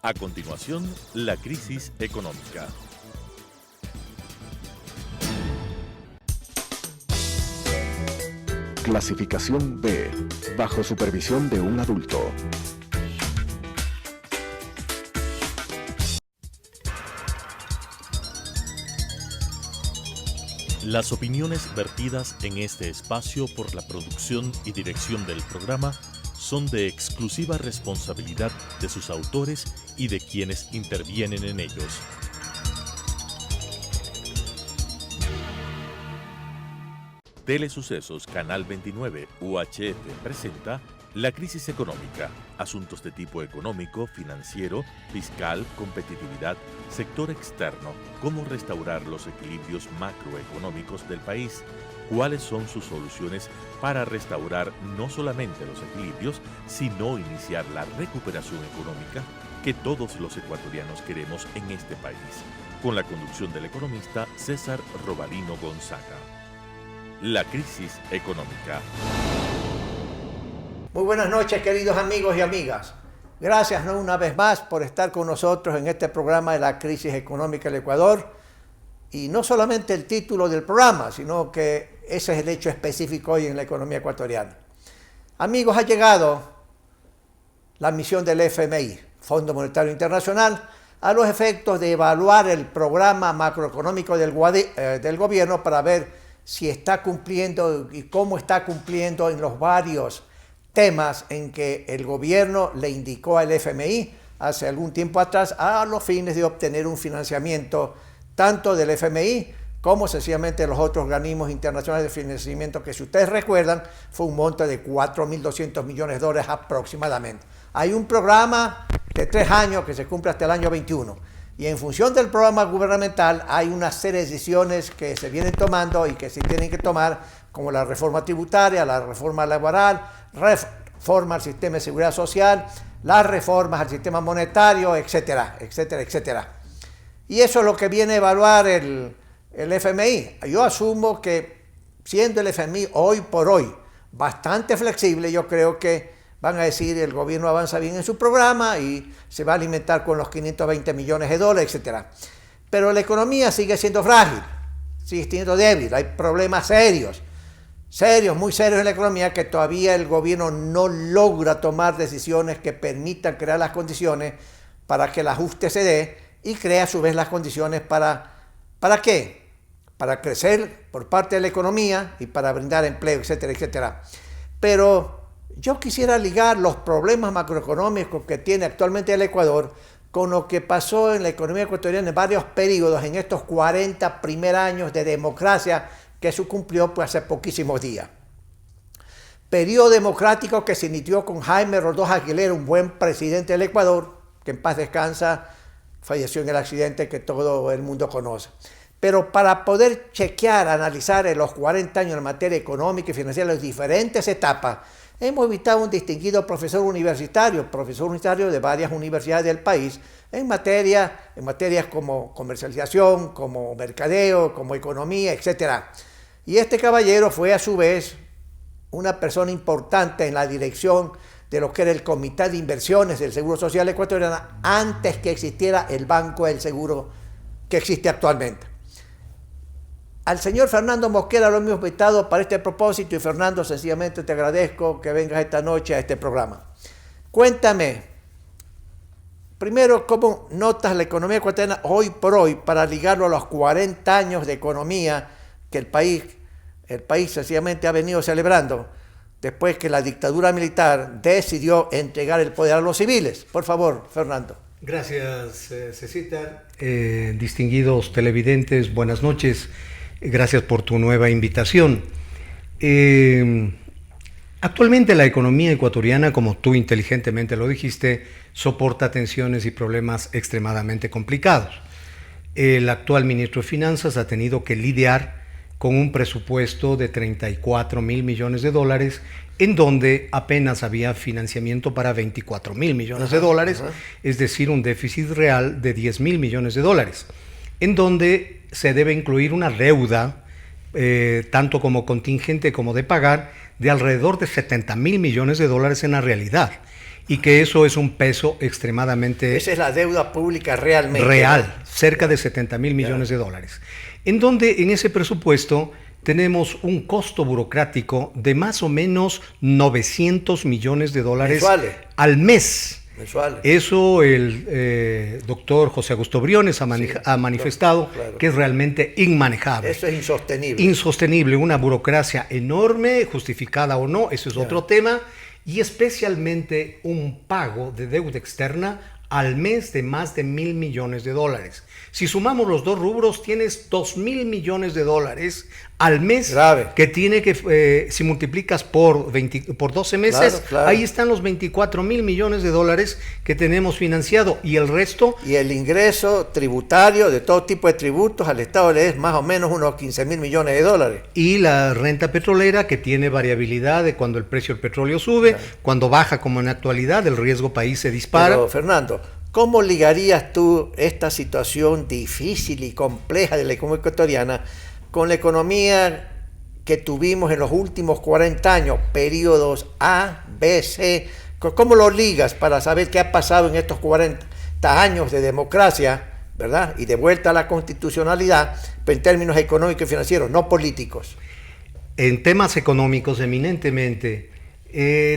A continuación, la crisis económica. Clasificación B, bajo supervisión de un adulto. Las opiniones vertidas en este espacio por la producción y dirección del programa son de exclusiva responsabilidad de sus autores y de quienes intervienen en ellos. Telesucesos Canal 29 UHF presenta La crisis económica, asuntos de tipo económico, financiero, fiscal, competitividad, sector externo, cómo restaurar los equilibrios macroeconómicos del país, cuáles son sus soluciones para restaurar no solamente los equilibrios, sino iniciar la recuperación económica que todos los ecuatorianos queremos en este país, con la conducción del economista César Robalino Gonzaga. La crisis económica. Muy buenas noches, queridos amigos y amigas. Gracias una vez más por estar con nosotros en este programa de la crisis económica del Ecuador. Y no solamente el título del programa, sino que ese es el hecho específico hoy en la economía ecuatoriana. Amigos, ha llegado la misión del FMI, Fondo Monetario Internacional, a los efectos de evaluar el programa macroeconómico del gobierno para ver si está cumpliendo y cómo está cumpliendo en los varios temas en que el gobierno le indicó al FMI hace algún tiempo atrás a los fines de obtener un financiamiento tanto del FMI como sencillamente los otros organismos internacionales de financiamiento que, si ustedes recuerdan, fue un monto de $4.200 millones aproximadamente. Hay un programa de 3 años que se cumple hasta el año 21 y en función del programa gubernamental hay una serie de decisiones que se vienen tomando y que se tienen que tomar, como la reforma tributaria, la reforma laboral, reforma al sistema de seguridad social, las reformas al sistema monetario, etcétera, etcétera, etcétera. Y eso es lo que viene a evaluar el FMI. Yo asumo que, siendo el FMI hoy por hoy bastante flexible, yo creo que van a decir el gobierno avanza bien en su programa y se va a alimentar con los $520 millones, etcétera. Pero la economía sigue siendo frágil, sigue siendo débil, hay problemas serios, muy serios en la economía, que todavía el gobierno no logra tomar decisiones que permitan crear las condiciones para que el ajuste se dé y crea a su vez las condiciones ¿para qué? Para crecer por parte de la economía y para brindar empleo, etcétera, etcétera. Pero yo quisiera ligar los problemas macroeconómicos que tiene actualmente el Ecuador con lo que pasó en la economía ecuatoriana en varios periodos, en estos 40 primeros años de democracia que se cumplió pues hace poquísimos días. Periodo democrático que se inició con Jaime Rodós Aguilera, un buen presidente del Ecuador, que en paz descansa, falleció en el accidente que todo el mundo conoce. Pero para poder chequear, analizar en los 40 años en materia económica y financiera las diferentes etapas, hemos invitado a un distinguido profesor universitario de varias universidades del país, en materias como comercialización, como mercadeo, como economía, etc. Y este caballero fue a su vez una persona importante en la dirección de lo que era el Comité de Inversiones del Seguro Social Ecuatoriano antes que existiera el Banco del Seguro que existe actualmente. Al señor Fernando Mosquera lo hemos invitado para este propósito y, Fernando, sencillamente te agradezco que vengas esta noche a este programa. Cuéntame, primero, ¿cómo notas la economía ecuatoriana hoy por hoy para ligarlo a los 40 años de economía que el país sencillamente ha venido celebrando después que la dictadura militar decidió entregar el poder a los civiles? Por favor, Fernando. Gracias, Cecita. Distinguidos televidentes, buenas noches. Gracias por tu nueva invitación. Actualmente la economía ecuatoriana, como tú inteligentemente lo dijiste, soporta tensiones y problemas extremadamente complicados. El actual ministro de Finanzas ha tenido que lidiar con un presupuesto de $34.000 millones, en donde apenas había financiamiento para $24.000 millones, es decir, un déficit real de $10.000 millones, en donde se debe incluir una deuda, tanto como contingente como de pagar, de alrededor de $70.000 millones en la realidad. y que eso es un peso extremadamente... Esa es la deuda pública realmente. Real, cerca de 70,000 millones de dólares. En donde en ese presupuesto tenemos un costo burocrático de más o menos 900 millones de dólares mensuales al mes. Mensuales. Eso el doctor José Augusto Briones ha manifestado claro. que es realmente inmanejable. Eso es insostenible. Insostenible, una burocracia enorme, justificada o no, eso es otro tema, y especialmente un pago de deuda externa al mes de más de 1,000 millones de dólares. Si sumamos los dos rubros, tienes 2,000 millones de dólares al mes. Grave. Que tiene que, si multiplicas por 12 meses, Claro. ahí están los 24,000 millones de dólares que tenemos financiado, y el resto... Y el ingreso tributario de todo tipo de tributos al Estado le es más o menos unos 15,000 millones de dólares. Y la renta petrolera, que tiene variabilidad de cuando el precio del petróleo sube, cuando baja, como en la actualidad, el riesgo país se dispara. Pero, Fernando, ¿cómo ligarías tú esta situación difícil y compleja de la economía ecuatoriana con la economía que tuvimos en los últimos 40 años, periodos A, B, C? ¿Cómo lo ligas para saber qué ha pasado en estos 40 años de democracia, ¿verdad? Y de vuelta a la constitucionalidad, pero en términos económicos y financieros, no políticos. En temas económicos, eminentemente,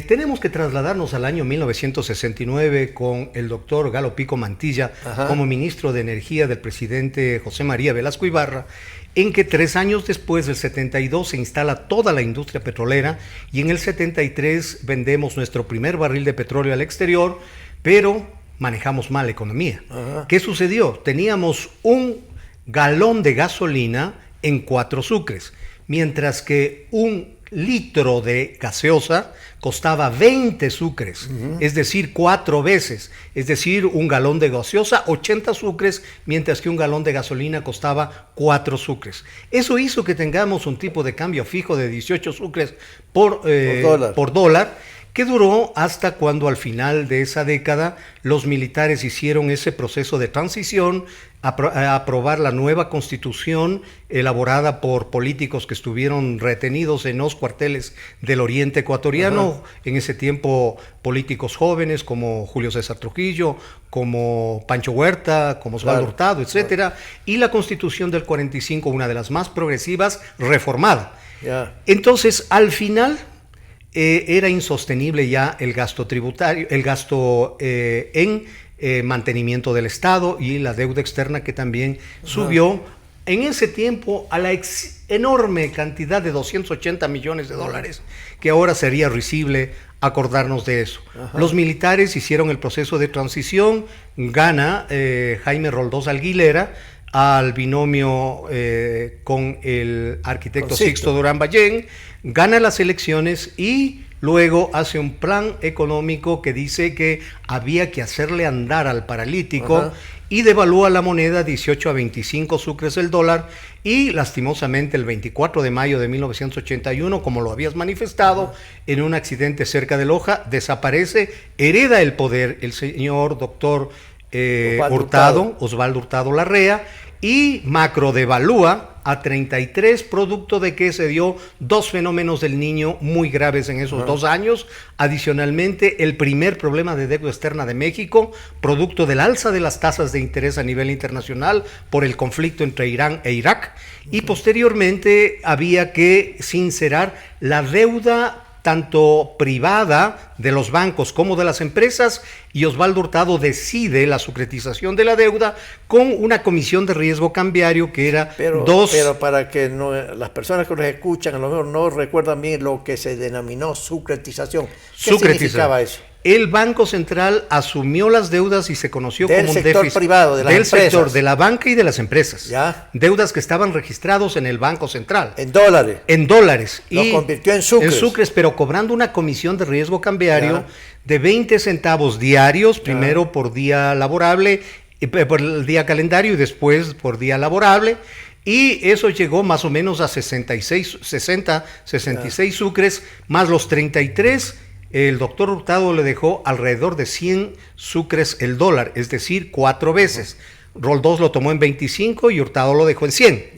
tenemos que trasladarnos al año 1969 con el doctor Galo Pico Mantilla como ministro de Energía del presidente José María Velasco Ibarra, en que 3 años después, del 72, se instala toda la industria petrolera, y en el 73 vendemos nuestro primer barril de petróleo al exterior, pero manejamos mal la economía. ¿Qué sucedió? Teníamos un galón de gasolina en 4 sucres, mientras que un litro de gaseosa costaba 20 sucres, es decir, 4 veces, es decir, un galón de gaseosa 80 sucres, mientras que un galón de gasolina costaba 4 sucres. Eso hizo que tengamos un tipo de cambio fijo de 18 sucres por dólar, que duró hasta cuando al final de esa década los militares hicieron ese proceso de transición a aprobar la nueva constitución elaborada por políticos que estuvieron retenidos en los cuarteles del oriente ecuatoriano, en ese tiempo políticos jóvenes como Julio César Trujillo, como Pancho Huerta, como Osvaldo Hurtado, etcétera, y la constitución del 45, una de las más progresivas, reformada. Entonces, al final... era insostenible ya el gasto tributario, el gasto en mantenimiento del Estado, y la deuda externa, que también subió en ese tiempo a la enorme cantidad de 280 millones de dólares, que ahora sería risible acordarnos de eso. Los militares hicieron el proceso de transición, gana Jaime Roldós Aguilera al binomio con el arquitecto Sixto Durán Ballén, gana las elecciones y luego hace un plan económico que dice que había que hacerle andar al paralítico y devalúa la moneda 18 a 25 sucres el dólar, y lastimosamente el 24 de mayo de 1981, como lo habías manifestado, en un accidente cerca de Loja, desaparece, hereda el poder el señor doctor Osvaldo Hurtado Larrea, y macro devalúa a 33, producto de que se dio 2 fenómenos del Niño muy graves en esos 2 años. Adicionalmente, el primer problema de deuda externa de México, producto del alza de las tasas de interés a nivel internacional por el conflicto entre Irán e Irak, y posteriormente había que sincerar la deuda tanto privada de los bancos como de las empresas, y Osvaldo Hurtado decide la securitización de la deuda con una comisión de riesgo cambiario que era Pero para que las personas que nos escuchan a lo mejor no recuerdan bien lo que se denominó securitización. ¿Qué significaba eso? El Banco Central asumió las deudas y se conoció como un déficit. Del sector privado, de las empresas. Del sector de la banca y de las empresas. ¿Ya? Deudas que estaban registrados en el Banco Central. En dólares. En dólares. Lo convirtió en sucres. En sucres, pero cobrando una comisión de riesgo cambiario de 20 centavos diarios, primero por día laborable, por el día calendario, y después por día laborable. Y eso llegó más o menos a 66 sucres, más los 33. El doctor Hurtado le dejó alrededor de 100 sucres el dólar, es decir, 4 veces. Roldós lo tomó en 25 y Hurtado lo dejó en 100.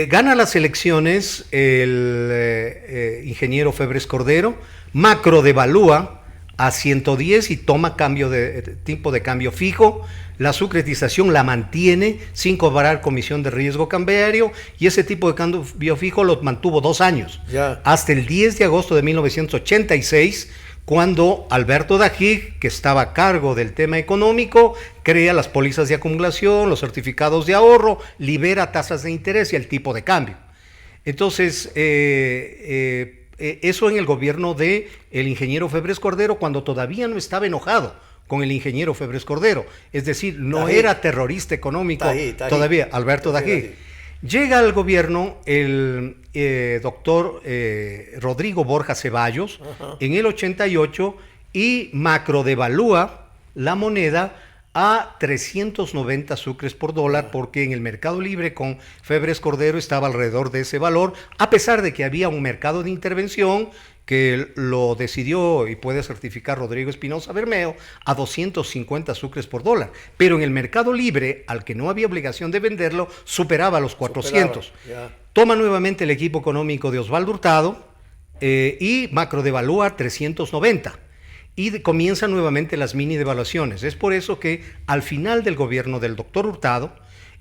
Gana las elecciones el ingeniero Febres Cordero, macro devalúa a 110 y toma tipo de cambio fijo. La sucretización la mantiene sin cobrar comisión de riesgo cambiario y ese tipo de cambio fijo lo mantuvo 2 años, hasta el 10 de agosto de 1986, cuando Alberto Dajig, que estaba a cargo del tema económico, crea las pólizas de acumulación, los certificados de ahorro, libera tasas de interés y el tipo de cambio. Entonces, eso en el gobierno del ingeniero Febres Cordero, cuando todavía no estaba enojado con el ingeniero Febres Cordero, es decir, no era terrorista económico todavía, Alberto Dajig. Llega al gobierno el doctor Rodrigo Borja Ceballos en el 88 y macrodevalúa la moneda a 390 sucres por dólar, porque en el mercado libre con Febres Cordero estaba alrededor de ese valor, a pesar de que había un mercado de intervención que lo decidió y puede certificar Rodrigo Espinosa Bermeo a 250 sucres por dólar, pero en el mercado libre, al que no había obligación de venderlo, superaba los 400. Toma nuevamente el equipo económico de Osvaldo Hurtado y macrodevalúa 390. Y comienzan nuevamente las mini devaluaciones. Es por eso que al final del gobierno del doctor Hurtado,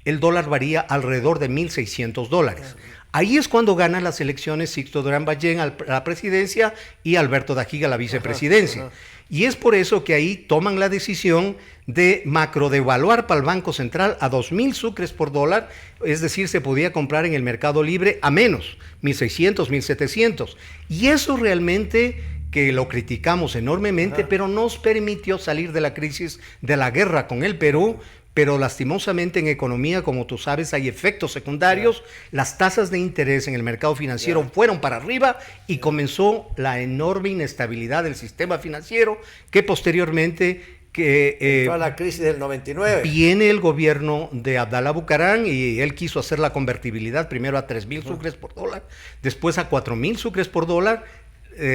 el dólar varía alrededor de $1,600. Ahí es cuando ganan las elecciones Sixto Durán Ballén a la presidencia y Alberto Dajig a la vicepresidencia. Y es por eso que ahí toman la decisión de macrodevaluar para el Banco Central a 2,000 sucres por dólar, es decir, se podía comprar en el mercado libre a menos, 1,600, 1,700. Y eso realmente, que lo criticamos enormemente, pero nos permitió salir de la crisis de la guerra con el Perú. Pero lastimosamente en economía, como tú sabes, hay efectos secundarios. Las tasas de interés en el mercado financiero fueron para arriba y comenzó la enorme inestabilidad del sistema financiero, que posteriormente entró a la crisis del 99. Viene el gobierno de Abdalá Bucaram y él quiso hacer la convertibilidad primero a 3,000 sucres por dólar, después a 4,000 sucres por dólar,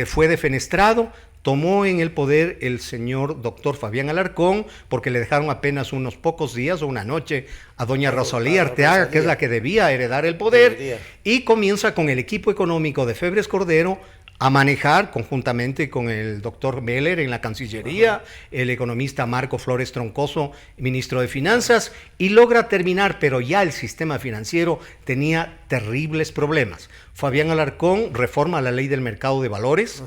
fue defenestrado. Tomó en el poder el señor doctor Fabián Alarcón, porque le dejaron apenas unos pocos días o una noche a doña Rosalía Arteaga, que es la que debía heredar el poder, y comienza con el equipo económico de Febres Cordero a manejar conjuntamente con el doctor Meller en la Cancillería, el economista Marco Flores Troncoso, ministro de Finanzas, y logra terminar, pero ya el sistema financiero tenía terribles problemas. Fabián Alarcón reforma la ley del mercado de valores,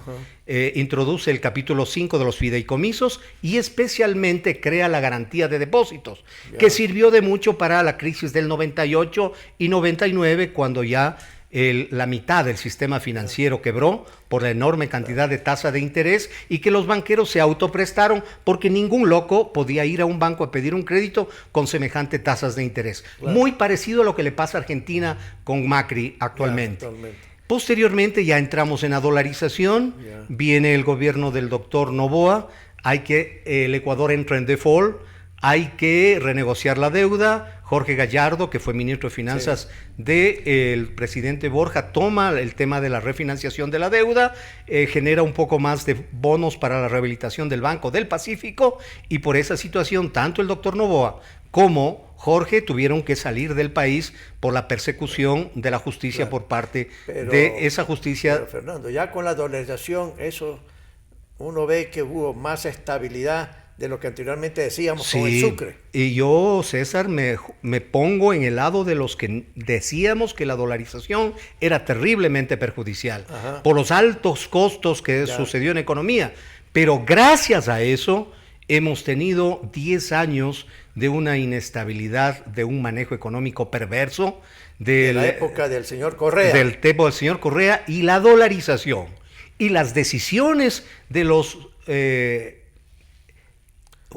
introduce el capítulo 5 de los fideicomisos y especialmente crea la garantía de depósitos, que sirvió de mucho para la crisis del 98 y 99, cuando ya la mitad del sistema financiero quebró por la enorme cantidad de tasa de interés y que los banqueros se autoprestaron porque ningún loco podía ir a un banco a pedir un crédito con semejante tasas de interés. Muy parecido a lo que le pasa a Argentina con Macri actualmente. Posteriormente ya entramos en la dolarización, viene el gobierno del doctor Noboa, el Ecuador entra en default, hay que renegociar la deuda. Jorge Gallardo, que fue ministro de Finanzas del presidente Borja, toma el tema de la refinanciación de la deuda, genera un poco más de bonos para la rehabilitación del Banco del Pacífico, y por esa situación tanto el doctor Noboa como Jorge tuvieron que salir del país por la persecución de la justicia por parte de esa justicia. Pero Fernando, ya con la dolarización, eso uno ve que hubo más estabilidad de lo que anteriormente decíamos con el sucre. Y yo, César, me pongo en el lado de los que decíamos que la dolarización era terriblemente perjudicial por los altos costos que sucedió en economía. Pero gracias a eso hemos tenido 10 años de una inestabilidad, de un manejo económico perverso. De la época del señor Correa. Del tiempo del señor Correa y la dolarización. Y las decisiones de los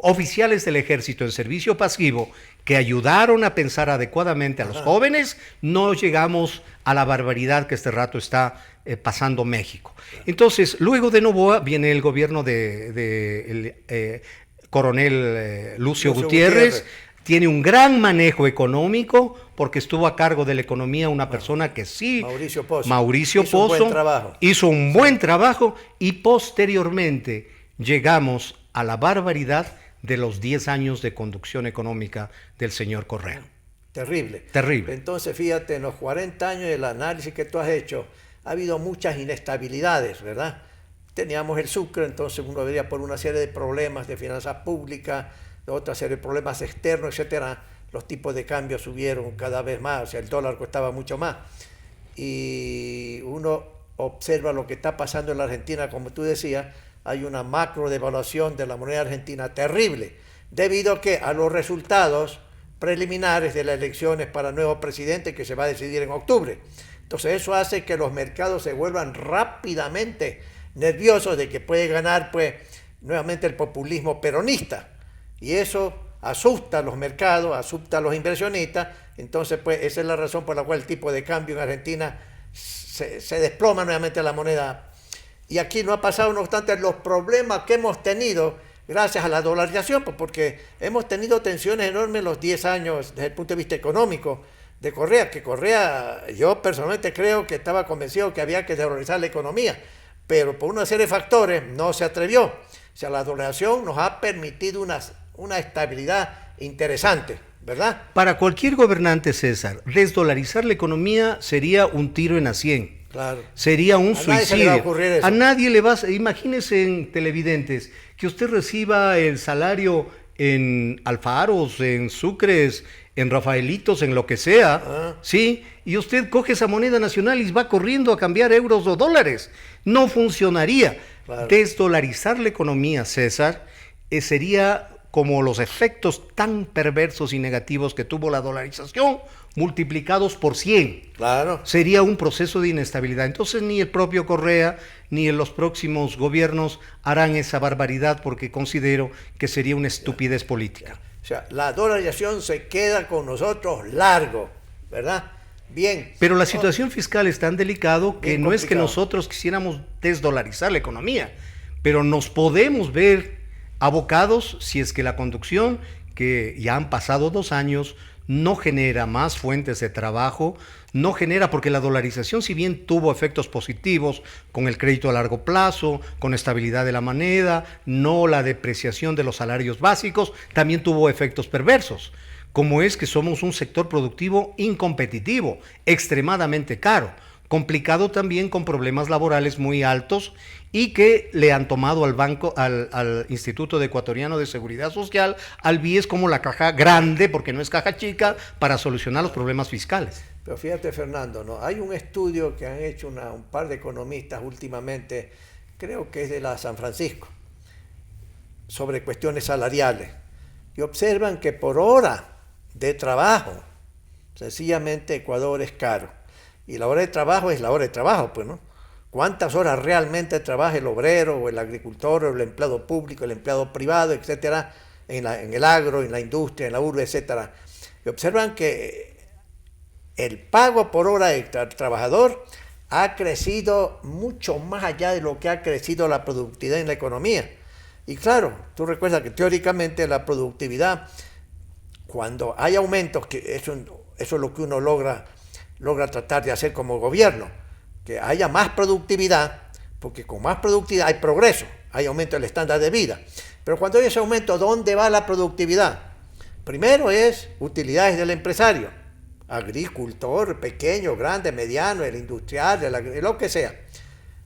oficiales del ejército en servicio pasivo que ayudaron a pensar adecuadamente a los jóvenes, no llegamos a la barbaridad que este rato está pasando México. Entonces, luego de Noboa viene el gobierno de coronel Lucio Gutiérrez, tiene un gran manejo económico porque estuvo a cargo de la economía una persona que sí, Mauricio Pozo, hizo un buen trabajo, y posteriormente llegamos a la barbaridad de los 10 años de conducción económica del señor Correa. Terrible. Terrible. Entonces, fíjate, en los 40 años del análisis que tú has hecho, ha habido muchas inestabilidades, ¿verdad? teníamos el Sucre, entonces uno veía por una serie de problemas de finanzas públicas, de otra serie de problemas externos, etcétera, los tipos de cambio subieron cada vez más, o sea, el dólar costaba mucho más. Y uno observa lo que está pasando en la Argentina, como tú decías, hay una macro devaluación de la moneda argentina terrible, debido a los resultados preliminares de las elecciones para el nuevo presidente que se va a decidir en octubre. Entonces eso hace que los mercados se vuelvan rápidamente nerviosos de que puede ganar pues nuevamente el populismo peronista, y eso asusta a los mercados, asusta a los inversionistas. Entonces pues esa es la razón por la cual el tipo de cambio en Argentina se desploma nuevamente la moneda. Y aquí no ha pasado, no obstante, los problemas que hemos tenido gracias a la dolarización, pues porque hemos tenido tensiones enormes en los 10 años desde el punto de vista económico de Correa, que Correa, yo personalmente creo que estaba convencido que había que dolarizar la economía, pero por una serie de factores no se atrevió. O sea, la dolarización nos ha permitido una estabilidad interesante, ¿verdad? Para cualquier gobernante, César, desdolarizar la economía sería un tiro en la 100. Claro. Sería un A nadie se le suicidio. va a ocurrir eso. A nadie le va a... Imagínese en televidentes que usted reciba el salario en Alfaros, en Sucres, en Rafaelitos, en lo que sea, ¿sí? Y usted coge esa moneda nacional y va corriendo a cambiar euros o dólares. No funcionaría. Claro. Desdolarizar la economía, César, sería como los efectos tan perversos y negativos que tuvo la dolarización, multiplicados por 100. Claro. Sería un proceso de inestabilidad. Entonces ni el propio Correa ni en los próximos gobiernos harán esa barbaridad, porque considero que sería una estupidez política. O sea, la dolarización se queda con nosotros largo, ¿verdad? Bien. Pero la situación fiscal es tan delicado que Bien no es que complicado. nosotros quisiéramos desdolarizar la economía, pero nos podemos ver abocados si es que la conducción, que ya han pasado 2 años, no genera más fuentes de trabajo, no genera, porque la dolarización, si bien tuvo efectos positivos con el crédito a largo plazo, con estabilidad de la moneda, no la depreciación de los salarios básicos, también tuvo efectos perversos, como es que somos un sector productivo incompetitivo, extremadamente caro, complicado también con problemas laborales muy altos, y que le han tomado al banco, al Instituto Ecuatoriano de Seguridad Social, al BIES, como la caja grande, porque no es caja chica, para solucionar los problemas fiscales. Pero fíjate, Fernando, ¿no? Hay un estudio que han hecho un par de economistas últimamente, creo que es de la San Francisco, sobre cuestiones salariales, y observan que por hora de trabajo, sencillamente Ecuador es caro. Y la hora de trabajo es la hora de trabajo, pues, ¿no? ¿Cuántas horas realmente trabaja el obrero o el agricultor o el empleado público, el empleado privado, etcétera, en el agro, en la industria, en la urbe, etcétera? Y observan que el pago por hora del trabajador ha crecido mucho más allá de lo que ha crecido la productividad en la economía. Y claro, tú recuerdas que teóricamente la productividad, cuando hay aumentos, que eso es lo que uno logra tratar de hacer como gobierno, que haya más productividad, porque con más productividad hay progreso, hay aumento del estándar de vida. Pero cuando hay ese aumento, ¿dónde va la productividad? Primero es utilidades del empresario, agricultor, pequeño, grande, mediano, el industrial, lo que sea.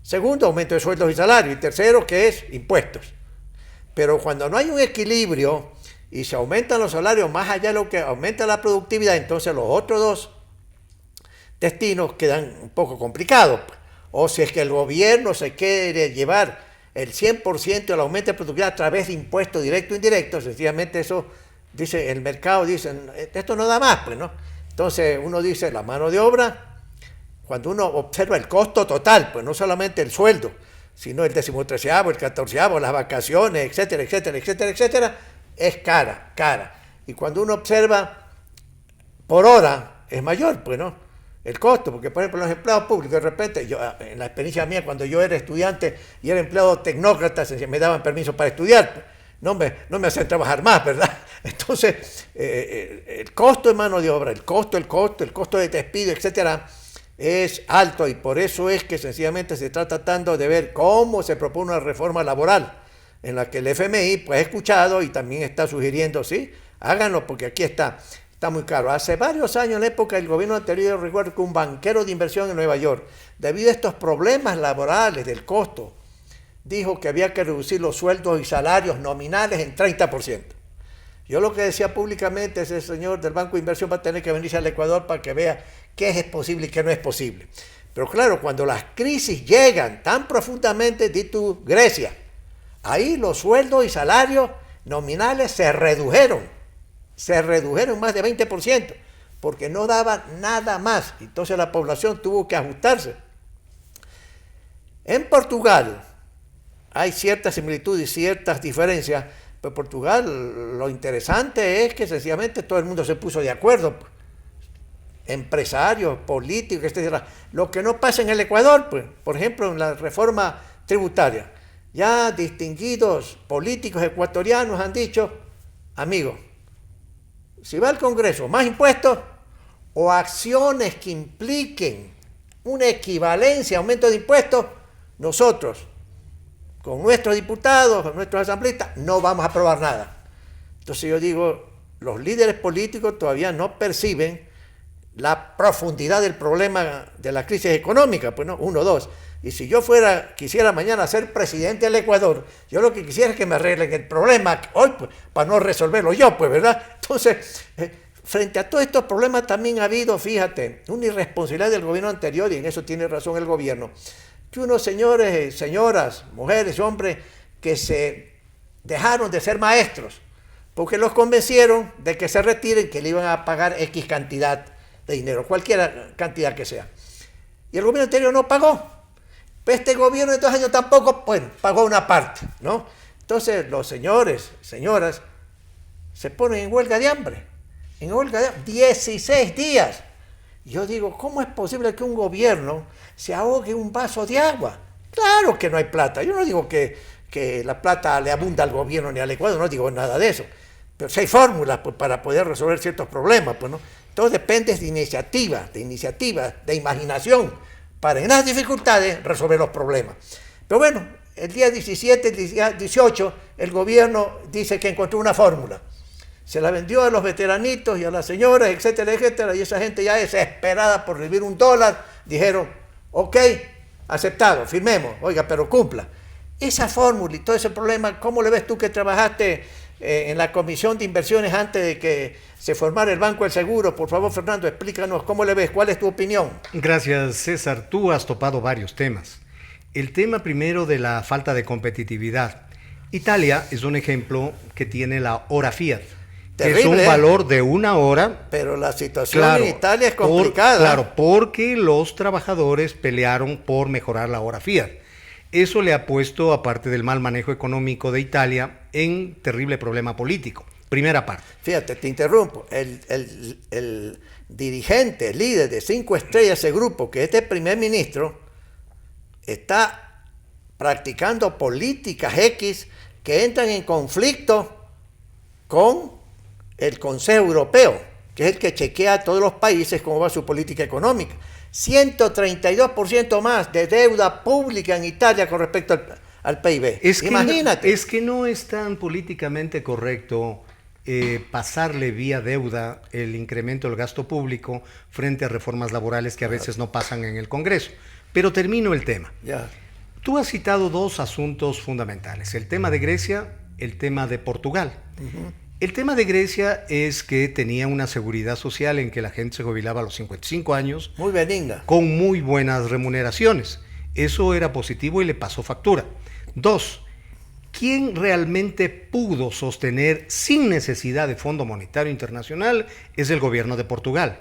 Segundo, aumento de sueldos y salarios. Y tercero, que es impuestos. Pero cuando no hay un equilibrio y se aumentan los salarios más allá de lo que aumenta la productividad, entonces los otros dos destinos quedan un poco complicados. O si es que el gobierno se quiere llevar el 100% del aumento de productividad a través de impuestos directos e indirectos, sencillamente eso, dice el mercado, dicen, esto no da más, pues, ¿no? Entonces uno dice, la mano de obra, cuando uno observa el costo total, pues no solamente el sueldo, sino el 13º, el 14º, las vacaciones, etcétera, etcétera, etcétera, etcétera, es cara. Y cuando uno observa por hora, es mayor, pues, ¿no? El costo, porque por ejemplo los empleados públicos, de repente, yo, en la experiencia mía, cuando yo era estudiante y era empleado tecnócrata, me daban permiso para estudiar, pues, no me hacen trabajar más, ¿verdad? Entonces, el costo de mano de obra, el costo de despido, etcétera, es alto, y por eso es que sencillamente se está tratando de ver cómo se propone una reforma laboral, en la que el FMI pues, ha escuchado y también está sugiriendo, sí, háganlo porque aquí está muy caro. Hace varios años, en la época del gobierno anterior, recuerdo que un banquero de inversión en Nueva York, debido a estos problemas laborales del costo, dijo que había que reducir los sueldos y salarios nominales en 30%. Yo lo que decía públicamente es: el señor del Banco de Inversión va a tener que venirse al Ecuador para que vea qué es posible y qué no es posible. Pero claro, cuando las crisis llegan tan profundamente, di tú, Grecia, ahí los sueldos y salarios nominales se redujeron más de 20%, porque no daban nada más. Entonces la población tuvo que ajustarse. En Portugal hay ciertas similitudes y ciertas diferencias, pero en Portugal lo interesante es que sencillamente todo el mundo se puso de acuerdo. Empresarios, políticos, etc. Lo que no pasa en el Ecuador, pues, por ejemplo, en la reforma tributaria, ya distinguidos políticos ecuatorianos han dicho: amigos, si va al Congreso más impuestos o acciones que impliquen una equivalencia, aumento de impuestos, nosotros, con nuestros diputados, con nuestros asambleístas, no vamos a aprobar nada. Entonces yo digo, los líderes políticos todavía no perciben la profundidad del problema de la crisis económica, pues no, 1, 2. Y si yo quisiera mañana ser presidente del Ecuador, yo lo que quisiera es que me arreglen el problema hoy, pues, para no resolverlo yo, pues, ¿verdad? Entonces, frente a todos estos problemas también ha habido, fíjate, una irresponsabilidad del gobierno anterior, y en eso tiene razón el gobierno, que unos señores, señoras, mujeres, hombres, que se dejaron de ser maestros, porque los convencieron de que se retiren, que le iban a pagar X cantidad de dinero, cualquier cantidad que sea. Y el gobierno anterior no pagó. Este gobierno de 2 años tampoco, bueno, pagó una parte, ¿no? Entonces los señores, señoras, se ponen en huelga de hambre. 16 días. Yo digo, ¿cómo es posible que un gobierno se ahogue un vaso de agua? Claro que no hay plata. Yo no digo que la plata le abunda al gobierno ni al Ecuador, no digo nada de eso. Pero si hay fórmulas, pues, para poder resolver ciertos problemas, pues, ¿no? Todo depende de iniciativa, de imaginación, para en las dificultades resolver los problemas. Pero bueno, el día 17, el día 18, el gobierno dice que encontró una fórmula. Se la vendió a los veteranitos y a las señoras, etcétera, etcétera, y esa gente ya desesperada por recibir $1, dijeron: ok, aceptado, firmemos, oiga, pero cumpla. Esa fórmula y todo ese problema, ¿cómo le ves tú que trabajaste en la Comisión de Inversiones antes de que se formara el Banco del Seguro? Por favor, Fernando, explícanos cómo le ves, cuál es tu opinión. Gracias, César. Tú has topado varios temas. El tema primero de la falta de competitividad. Italia es un ejemplo que tiene la hora Fiat. Terrible, es un valor de 1 hora. Pero la situación en Italia es complicada. Claro, porque los trabajadores pelearon por mejorar la hora Fiat. Eso le ha puesto, aparte del mal manejo económico de Italia, en terrible problema político. Primera parte. Fíjate, te interrumpo. El dirigente, el líder de 5 estrellas, ese grupo, que es el primer ministro, está practicando políticas X que entran en conflicto con el Consejo Europeo, que es el que chequea a todos los países cómo va su política económica. 132% más de deuda pública en Italia con respecto al PIB. Imagínate. Es que no es tan políticamente correcto pasarle vía deuda el incremento del gasto público frente a reformas laborales que a veces no pasan en el Congreso. Pero termino el tema. Ya. Tú has citado 2 asuntos fundamentales, el tema de Grecia, el tema de Portugal. El tema de Grecia es que tenía una seguridad social en que la gente se jubilaba a los 55 años. Muy benigna. Con muy buenas remuneraciones. Eso era positivo y le pasó factura. 2, ¿quién realmente pudo sostener sin necesidad de Fondo Monetario Internacional? Es el gobierno de Portugal.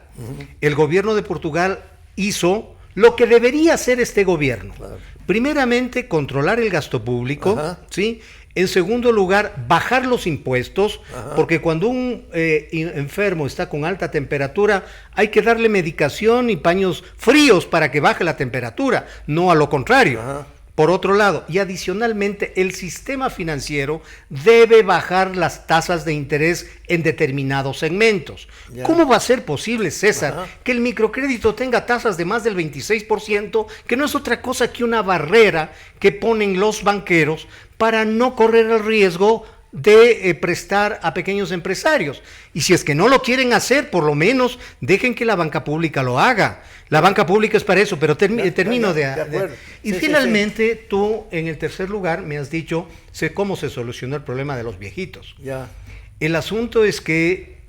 El gobierno de Portugal hizo lo que debería hacer este gobierno. Claro. Primeramente, controlar el gasto público, ¿sí? En segundo lugar, bajar los impuestos, porque cuando un enfermo está con alta temperatura, hay que darle medicación y paños fríos para que baje la temperatura, no a lo contrario. Por otro lado, y adicionalmente, el sistema financiero debe bajar las tasas de interés en determinados segmentos. ¿Cómo va a ser posible, César, que el microcrédito tenga tasas de más del 26%, que no es otra cosa que una barrera que ponen los banqueros para no correr el riesgo de prestar a pequeños empresarios. Y si es que no lo quieren hacer, por lo menos dejen que la banca pública lo haga. La banca pública es para eso, pero termino de acuerdo. Y finalmente, tú en el tercer lugar me has dicho cómo se solucionó el problema de los viejitos. Ya. El asunto es que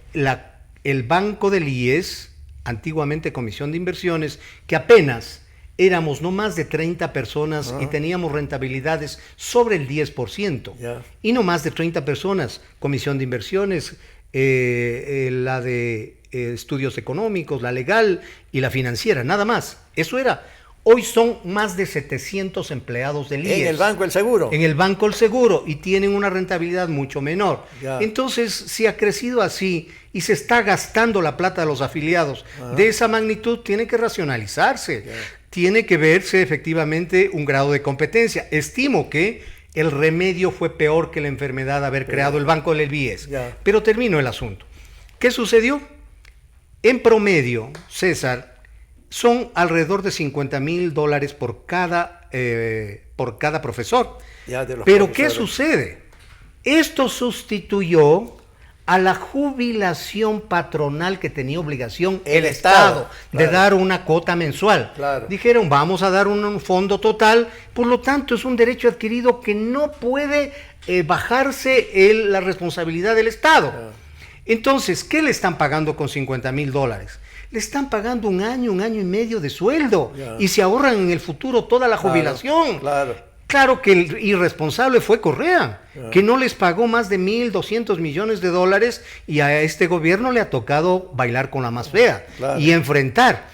el Banco del IES, antiguamente Comisión de Inversiones, que apenas éramos no más de 30 personas y teníamos rentabilidades sobre el 10%. Y no más de 30 personas, Comisión de Inversiones, la de estudios económicos, la legal y la financiera, nada más. Eso era. Hoy son más de 700 empleados del IES. ¿En el Banco del Seguro? En el Banco del Seguro, y tienen una rentabilidad mucho menor. Ya. Entonces, si ha crecido así y se está gastando la plata de los afiliados de esa magnitud, tiene que racionalizarse. Ya. Tiene que verse efectivamente un grado de competencia. Estimo que el remedio fue peor que la enfermedad de haber creado el Banco del IES. Ya. Pero termino el asunto. ¿Qué sucedió? En promedio, César, son alrededor de $50,000 por cada profesor. Pero ¿qué sucede? Esto sustituyó a la jubilación patronal que tenía obligación el Estado de dar una cuota mensual. Claro. Dijeron, vamos a dar un fondo total, por lo tanto es un derecho adquirido que no puede bajarse la responsabilidad del Estado. Entonces, ¿qué le están pagando con $50,000? Le están pagando un año y medio de sueldo y se ahorran en el futuro toda la jubilación. Claro que el irresponsable fue Correa, que no les pagó más de $1,200 millones y a este gobierno le ha tocado bailar con la más fea y enfrentar.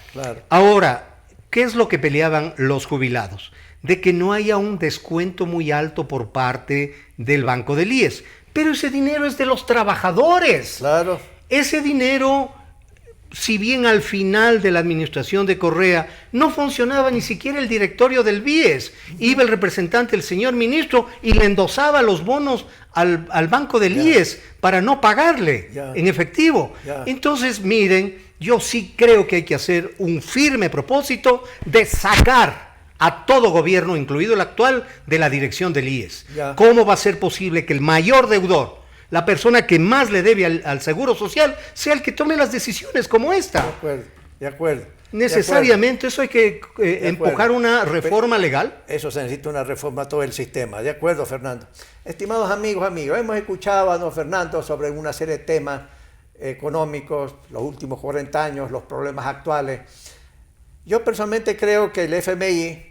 Ahora, ¿qué es lo que peleaban los jubilados? De que no haya un descuento muy alto por parte del Banco del IES. Pero ese dinero es de los trabajadores. Ese dinero, si bien al final de la administración de Correa no funcionaba ni siquiera el directorio del BIES, iba el representante, el señor ministro, y le endosaba los bonos al Banco del IES para no pagarle en efectivo. Entonces, miren, yo sí creo que hay que hacer un firme propósito de sacar a todo gobierno, incluido el actual, de la dirección del IES. ¿Cómo va a ser posible que el mayor deudor, la persona que más le debe al Seguro Social, sea el que tome las decisiones como esta? De acuerdo. Necesariamente eso hay que empujar una reforma legal. Eso se necesita una reforma a todo el sistema. De acuerdo, Fernando. Estimados amigos, hemos escuchado a don Fernando sobre una serie de temas económicos, los últimos 40 años, los problemas actuales. Yo personalmente creo que el FMI,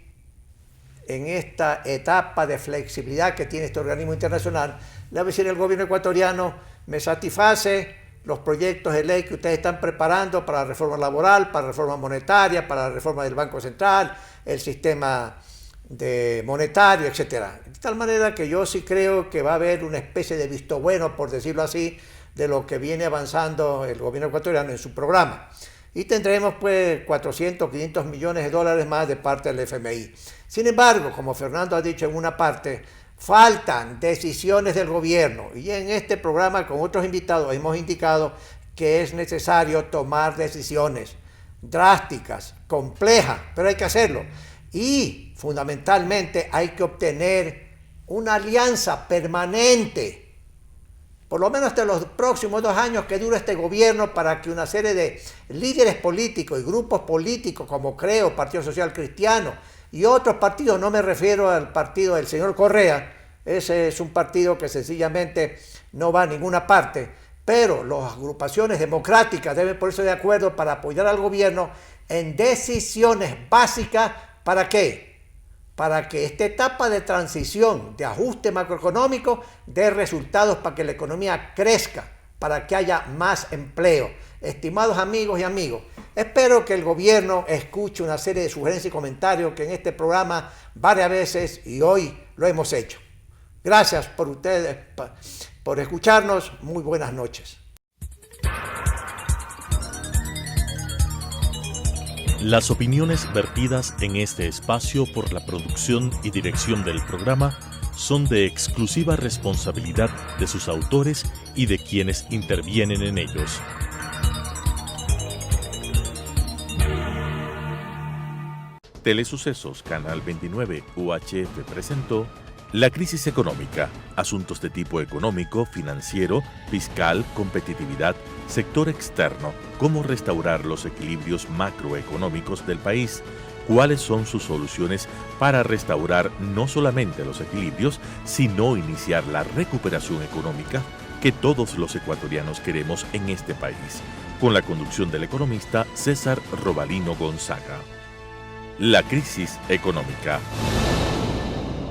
en esta etapa de flexibilidad que tiene este organismo internacional, le voy a decir al gobierno ecuatoriano, me satisface los proyectos de ley que ustedes están preparando para la reforma laboral, para la reforma monetaria, para la reforma del Banco Central, el sistema monetario, etc. De tal manera que yo sí creo que va a haber una especie de visto bueno, por decirlo así, de lo que viene avanzando el gobierno ecuatoriano en su programa. Y tendremos pues 400, 500 millones de dólares más de parte del FMI. Sin embargo, como Fernando ha dicho en una parte, faltan decisiones del gobierno. Y en este programa con otros invitados hemos indicado que es necesario tomar decisiones drásticas, complejas, pero hay que hacerlo. Y fundamentalmente hay que obtener una alianza permanente, por lo menos hasta los próximos 2 años que dura este gobierno, para que una serie de líderes políticos y grupos políticos, como creo, Partido Social Cristiano y otros partidos, no me refiero al partido del señor Correa, ese es un partido que sencillamente no va a ninguna parte, pero las agrupaciones democráticas deben ponerse de acuerdo para apoyar al gobierno en decisiones básicas. ¿Para qué? Para que esta etapa de transición, de ajuste macroeconómico, dé resultados para que la economía crezca, para que haya más empleo. Estimados amigos y amigos, espero que el gobierno escuche una serie de sugerencias y comentarios que en este programa varias veces y hoy lo hemos hecho. Gracias por ustedes, por escucharnos. Muy buenas noches. Las opiniones vertidas en este espacio por la producción y dirección del programa son de exclusiva responsabilidad de sus autores y de quienes intervienen en ellos. Telesucesos Canal 29 UHF presentó La crisis económica, asuntos de tipo económico, financiero, fiscal, competitividad, sector externo, cómo restaurar los equilibrios macroeconómicos del país, cuáles son sus soluciones para restaurar no solamente los equilibrios, sino iniciar la recuperación económica que todos los ecuatorianos queremos en este país, con la conducción del economista César Robalino Gonzaga. La crisis económica.